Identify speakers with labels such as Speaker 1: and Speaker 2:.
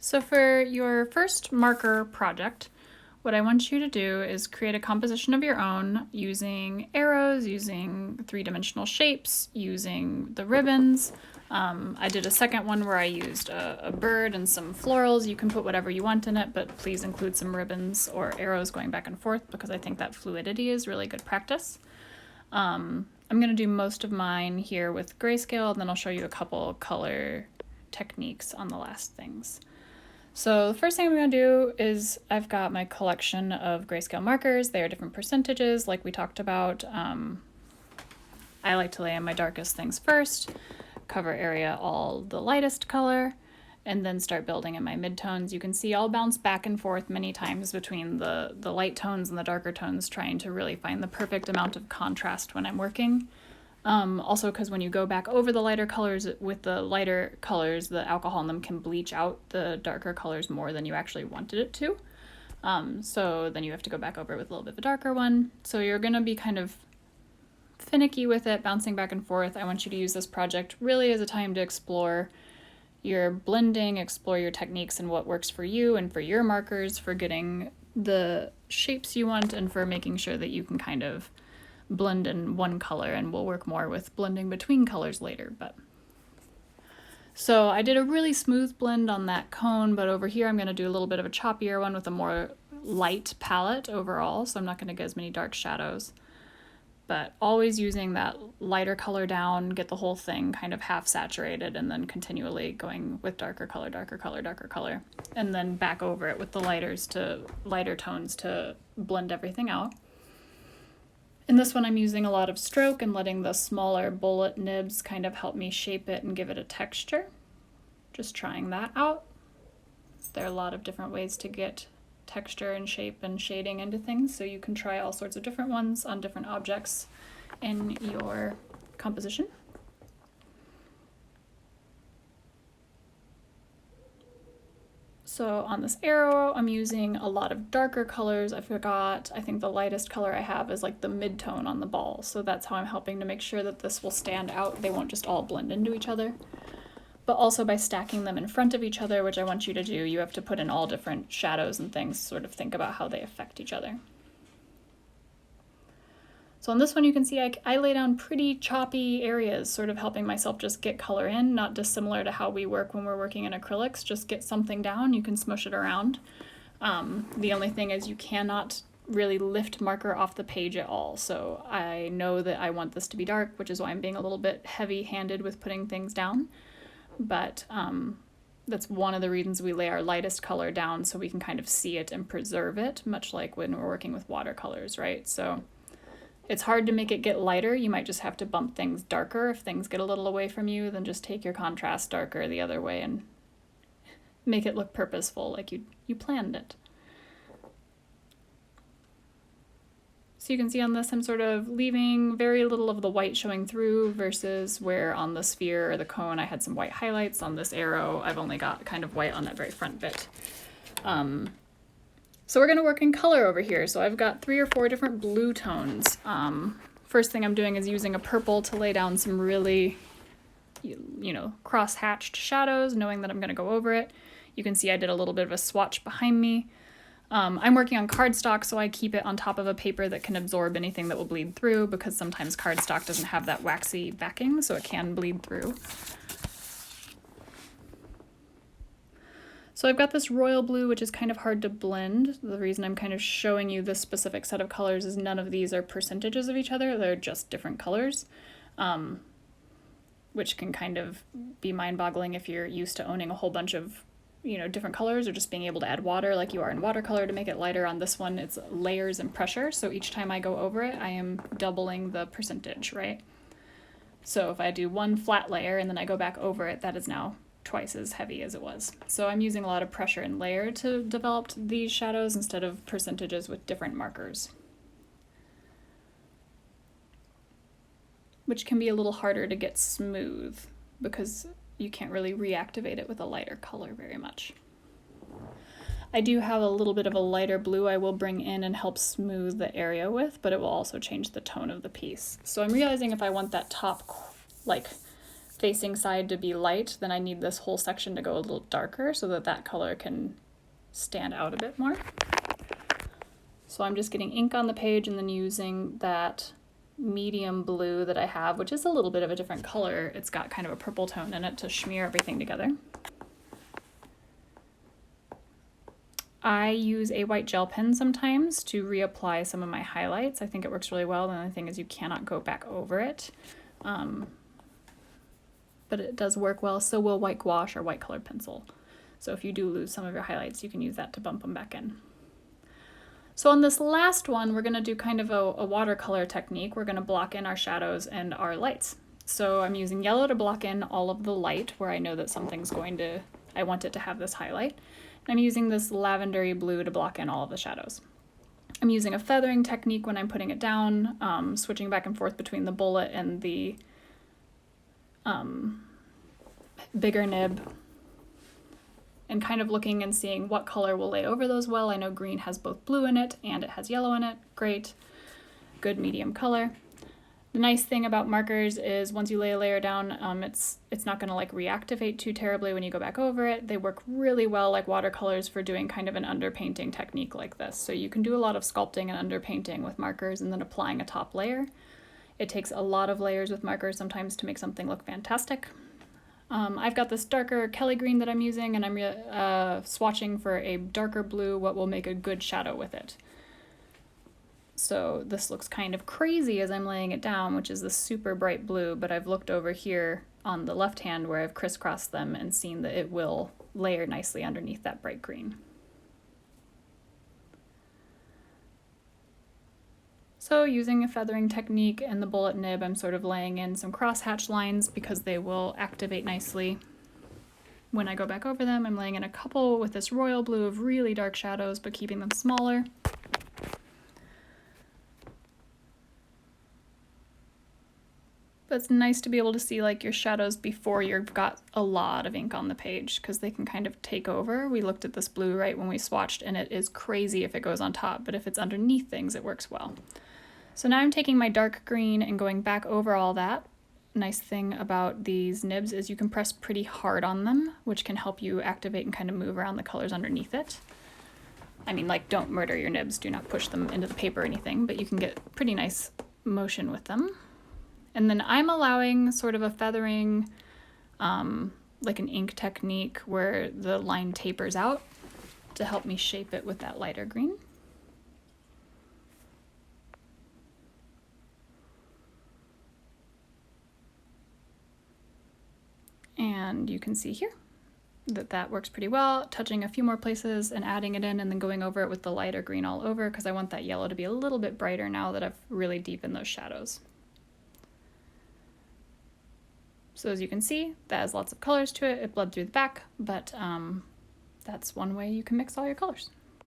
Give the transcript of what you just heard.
Speaker 1: So for your first marker project, what I want you to do is create a composition of your own using arrows, using three-dimensional shapes, using the ribbons. I did a second one where I used a bird and some florals. You can put whatever you want in it, but please include some ribbons or arrows going back and forth because I think that fluidity is really good practice. I'm going to do most of mine here with grayscale, and then I'll show you a couple color techniques on the last things. So the first thing I'm going to do is I've got my collection of grayscale markers. They are different percentages like we talked about. I like to lay in my darkest things first, cover area all the lightest color, and then start building in my midtones. You can see I'll bounce back and forth many times between the light tones and the darker tones, trying to really find the perfect amount of contrast when I'm working. Also, because when you go back over the lighter colors with the lighter colors, the alcohol in them can bleach out the darker colors more than you actually wanted it to. So then you have to go back over it with a little bit of a darker one. So you're going to be kind of finicky with it, bouncing back and forth. I want you to use this project really as a time to explore your blending, explore your techniques and what works for you and for your markers, for getting the shapes you want, and for making sure that you can kind of blend in one color, and we'll work more with blending between colors later. So I did a really smooth blend on that cone, but over here I'm going to do a little bit of a choppier one with a more light palette overall, so I'm not going to get as many dark shadows, but always using that lighter color down, get the whole thing kind of half saturated, and then continually going with darker color, darker color, darker color, and then back over it with the lighter tones to blend everything out. In this one, I'm using a lot of stroke and letting the smaller bullet nibs kind of help me shape it and give it a texture. Just trying that out. There are a lot of different ways to get texture and shape and shading into things, so you can try all sorts of different ones on different objects in your composition. So on this arrow, I'm using a lot of darker colors. I think the lightest color I have is like the mid-tone on the ball. So that's how I'm helping to make sure that this will stand out. They won't just all blend into each other. But also by stacking them in front of each other, which I want you to do, you have to put in all different shadows and things, sort of think about how they affect each other. So on this one, you can see I lay down pretty choppy areas, sort of helping myself just get color in, not dissimilar to how we work when we're working in acrylics. Just get something down, you can smush it around. The only thing is you cannot really lift marker off the page at all. So I know that I want this to be dark, which is why I'm being a little bit heavy-handed with putting things down. But that's one of the reasons we lay our lightest color down, so we can kind of see it and preserve it, much like when we're working with watercolors, right? So it's hard to make it get lighter. You might just have to bump things darker if things get a little away from you. Then just take your contrast darker the other way and make it look purposeful, like you planned it. So you can see on this, I'm sort of leaving very little of the white showing through, versus where on the sphere or the cone I had some white highlights. On this arrow, I've only got kind of white on that very front bit. So we're going to work in color over here. So I've got 3 or 4 different blue tones. First thing I'm doing is using a purple to lay down some really, cross-hatched shadows, knowing that I'm going to go over it. You can see I did a little bit of a swatch behind me. I'm working on cardstock, so I keep it on top of a paper that can absorb anything that will bleed through, because sometimes cardstock doesn't have that waxy backing, so it can bleed through. So I've got this royal blue, which is kind of hard to blend. The reason I'm kind of showing you this specific set of colors is none of these are percentages of each other. They're just different colors, which can kind of be mind-boggling if you're used to owning a whole bunch of different colors, or just being able to add water like you are in watercolor to make it lighter. On this one, it's layers and pressure. So each time I go over it, I am doubling the percentage, right? So if I do one flat layer and then I go back over it, that is now twice as heavy as it was. So I'm using a lot of pressure and layer to develop these shadows instead of percentages with different markers, which can be a little harder to get smooth because you can't really reactivate it with a lighter color very much. I do have a little bit of a lighter blue I will bring in and help smooth the area with, but it will also change the tone of the piece. So I'm realizing if I want that top facing side to be light, then I need this whole section to go a little darker so that that color can stand out a bit more. So I'm just getting ink on the page and then using that medium blue that I have, which is a little bit of a different color. It's got kind of a purple tone in it to smear everything together. I use a white gel pen sometimes to reapply some of my highlights. I think it works really well. The only thing is you cannot go back over it. But it does work well. So will white gouache or white colored pencil. So if you do lose some of your highlights, you can use that to bump them back in. So on this last one, we're gonna do kind of a watercolor technique. We're gonna block in our shadows and our lights. So I'm using yellow to block in all of the light where I know that something's I want it to have this highlight. And I'm using this lavendery blue to block in all of the shadows. I'm using a feathering technique when I'm putting it down, switching back and forth between the bullet and the bigger nib, and kind of looking and seeing what color will lay over those well. I know green has both blue in it and it has yellow in it. Great, good medium color. The nice thing about markers is once you lay a layer down, it's not gonna like reactivate too terribly when you go back over it. They work really well like watercolors for doing kind of an underpainting technique like this. So you can do a lot of sculpting and underpainting with markers and then applying a top layer. It takes a lot of layers with markers sometimes to make something look fantastic. I've got this darker Kelly green that I'm using, and I'm swatching for a darker blue, what will make a good shadow with it. So this looks kind of crazy as I'm laying it down, which is the super bright blue, but I've looked over here on the left hand where I've crisscrossed them and seen that it will layer nicely underneath that bright green. So using a feathering technique and the bullet nib, I'm sort of laying in some crosshatch lines because they will activate nicely. When I go back over them, I'm laying in a couple with this royal blue of really dark shadows, but keeping them smaller. But it's nice to be able to see like your shadows before you've got a lot of ink on the page because they can kind of take over. We looked at this blue right when we swatched and it is crazy if it goes on top, but if it's underneath things, it works well. So now I'm taking my dark green and going back over all that. Nice thing about these nibs is you can press pretty hard on them, which can help you activate and kind of move around the colors underneath it. I mean, like, don't murder your nibs, do not push them into the paper or anything, but you can get pretty nice motion with them. And then I'm allowing sort of a feathering, like an ink technique where the line tapers out to help me shape it with that lighter green. And you can see here that that works pretty well, touching a few more places and adding it in and then going over it with the lighter green all over because I want that yellow to be a little bit brighter now that I've really deepened those shadows. So as you can see, that has lots of colors to it. It bled through the back, but that's one way you can mix all your colors.